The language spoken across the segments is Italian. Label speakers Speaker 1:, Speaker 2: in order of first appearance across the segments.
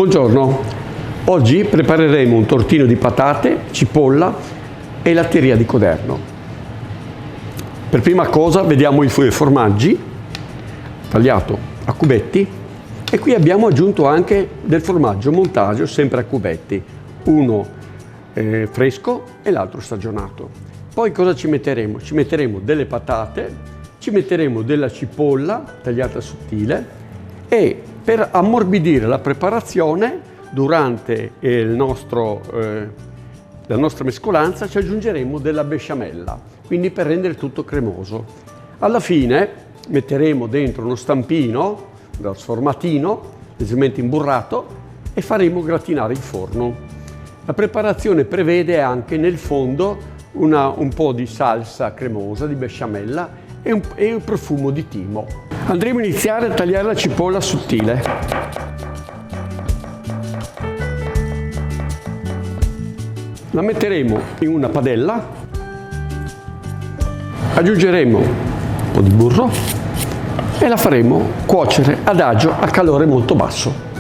Speaker 1: Buongiorno, oggi prepareremo un tortino di patate, cipolla e latteria di Coderno. Per prima cosa vediamo i formaggi tagliato a cubetti e qui abbiamo aggiunto anche del formaggio montaggio sempre a cubetti, uno fresco e l'altro stagionato. Poi cosa ci metteremo? Ci metteremo delle patate, ci metteremo della cipolla tagliata sottile e per ammorbidire la preparazione durante la nostra mescolanza ci aggiungeremo della besciamella, quindi per rendere tutto cremoso. Alla fine metteremo dentro uno stampino, uno sformatino leggermente imburrato e faremo gratinare in forno. La preparazione prevede anche nel fondo un po' di salsa cremosa di besciamella e un profumo di timo. Andremo a iniziare a tagliare la cipolla sottile. La metteremo in una padella, aggiungeremo un po' di burro e la faremo cuocere ad agio a calore molto basso.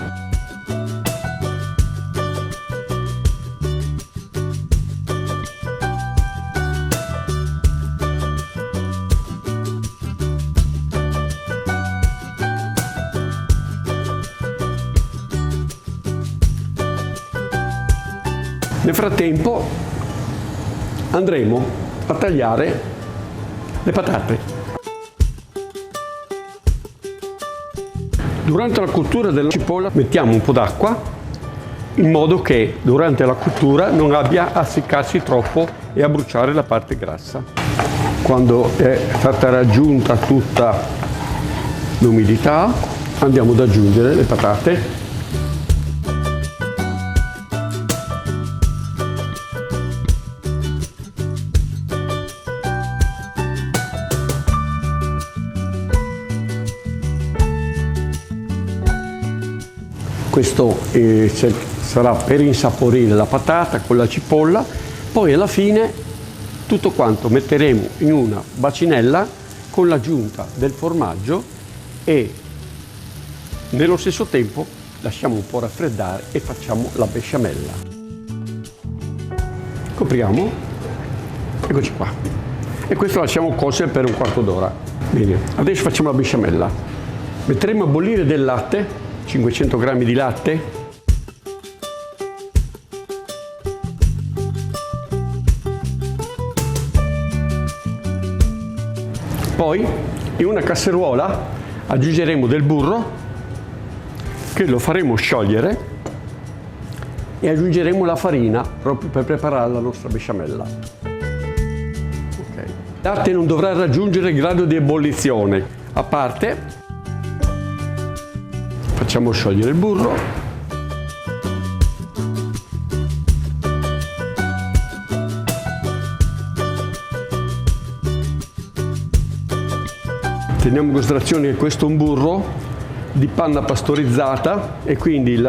Speaker 1: Nel frattempo andremo a tagliare le patate. Durante la cottura della cipolla mettiamo un po' d'acqua in modo che durante la cottura non abbia a seccarsi troppo e a bruciare la parte grassa. Quando è stata raggiunta tutta l'umidità andiamo ad aggiungere le patate. Questo sarà per insaporire la patata con la cipolla, poi alla fine tutto quanto metteremo in una bacinella con l'aggiunta del formaggio e nello stesso tempo lasciamo un po' raffreddare e facciamo la besciamella. Copriamo, eccoci qua, e questo lasciamo cuocere per un quarto d'ora. Bene, adesso facciamo la besciamella. Metteremo a bollire del latte, 500 g di latte, poi in una casseruola aggiungeremo del burro che lo faremo sciogliere e aggiungeremo la farina proprio per preparare la nostra besciamella. Okay. Il latte non dovrà raggiungere il grado di ebollizione, a parte facciamo sciogliere il burro, teniamo in considerazione che questo è un burro di panna pastorizzata e quindi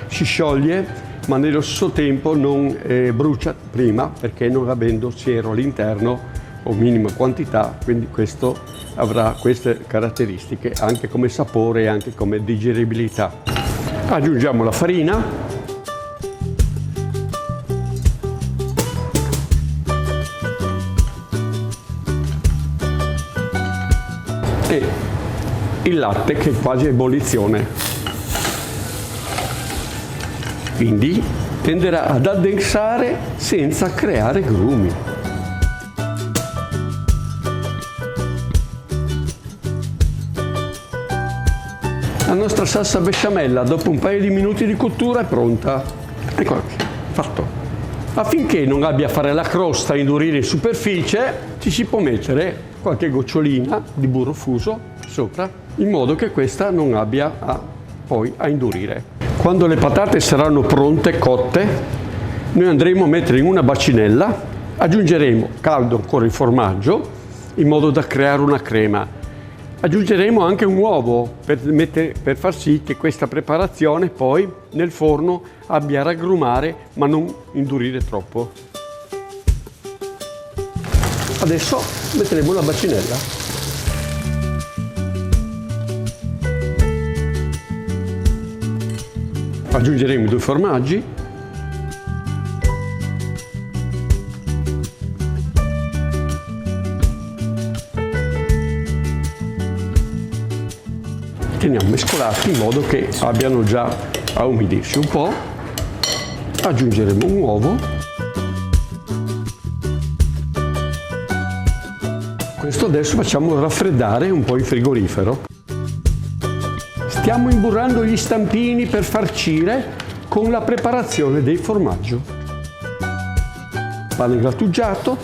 Speaker 1: si scioglie ma nello stesso tempo non brucia prima perché non avendo siero all'interno o minima quantità, quindi questo avrà queste caratteristiche anche come sapore e anche come digeribilità. Aggiungiamo la farina e il latte che è quasi a ebollizione, quindi tenderà ad addensare senza creare grumi. La nostra salsa besciamella dopo un paio di minuti di cottura è pronta. Eccola qui, fatto. Affinché non abbia a fare la crosta e indurire in superficie, ci si può mettere qualche gocciolina di burro fuso sopra, in modo che questa non abbia poi a indurire. Quando le patate saranno pronte, cotte, noi andremo a mettere in una bacinella, aggiungeremo caldo ancora il formaggio, in modo da creare una crema. Aggiungeremo anche un uovo per far sì che questa preparazione poi nel forno abbia a raggrumare ma non indurire troppo. Adesso metteremo la bacinella. Aggiungeremo i 2 formaggi. Teniamo mescolati in modo che abbiano già a umidirsi un po'. Aggiungeremo un uovo. Questo adesso facciamo raffreddare un po' in frigorifero. Stiamo imburrando gli stampini per farcire con la preparazione del formaggio. Pane grattugiato.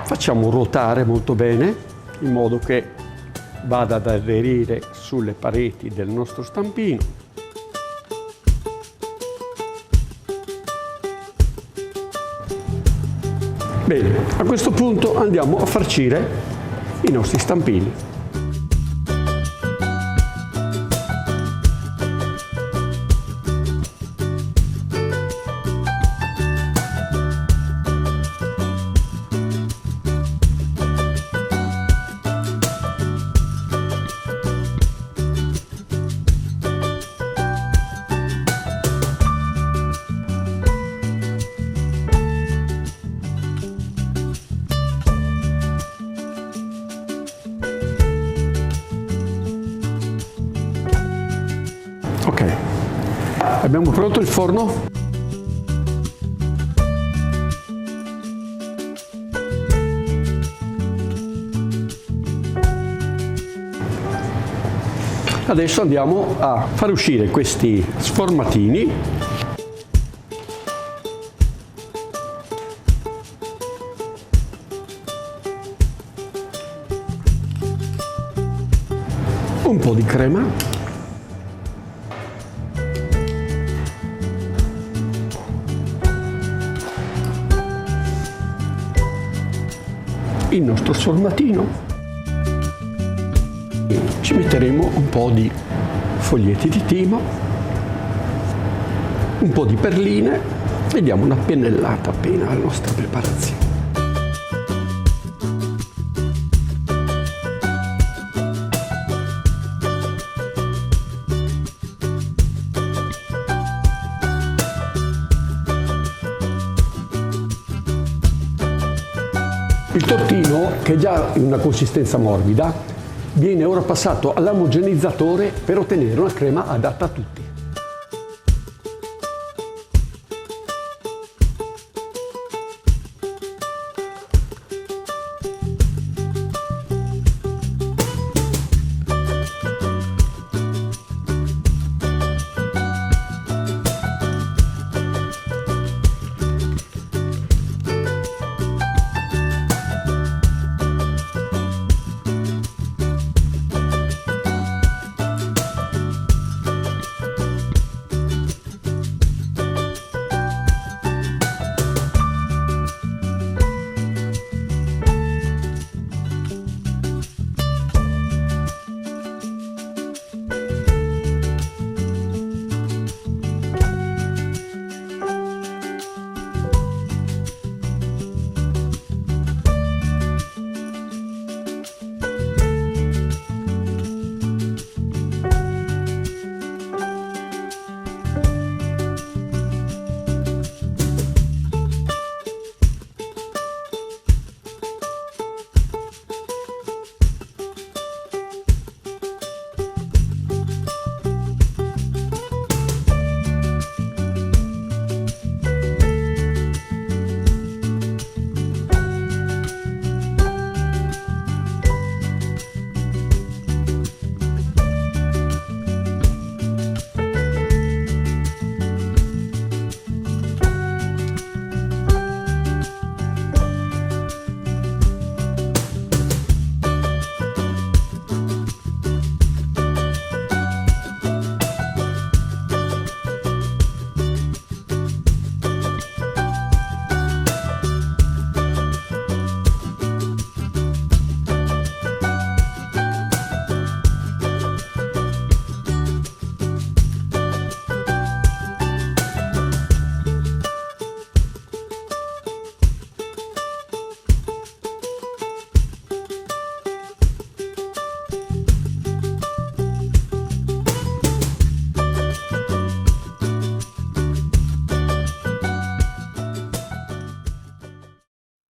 Speaker 1: Facciamo ruotare molto bene in modo che vada ad aderire sulle pareti del nostro stampino. Bene, a questo punto andiamo a farcire i nostri stampini. Ok, abbiamo pronto il forno? Adesso andiamo a far uscire questi sformatini . Un po' di crema . Il nostro sformatino, ci metteremo un po' di foglietti di timo, un po' di perline e diamo una pennellata appena alla nostra preparazione. Il tortino, che è già in una consistenza morbida, viene ora passato all'omogenizzatore per ottenere una crema adatta a tutti.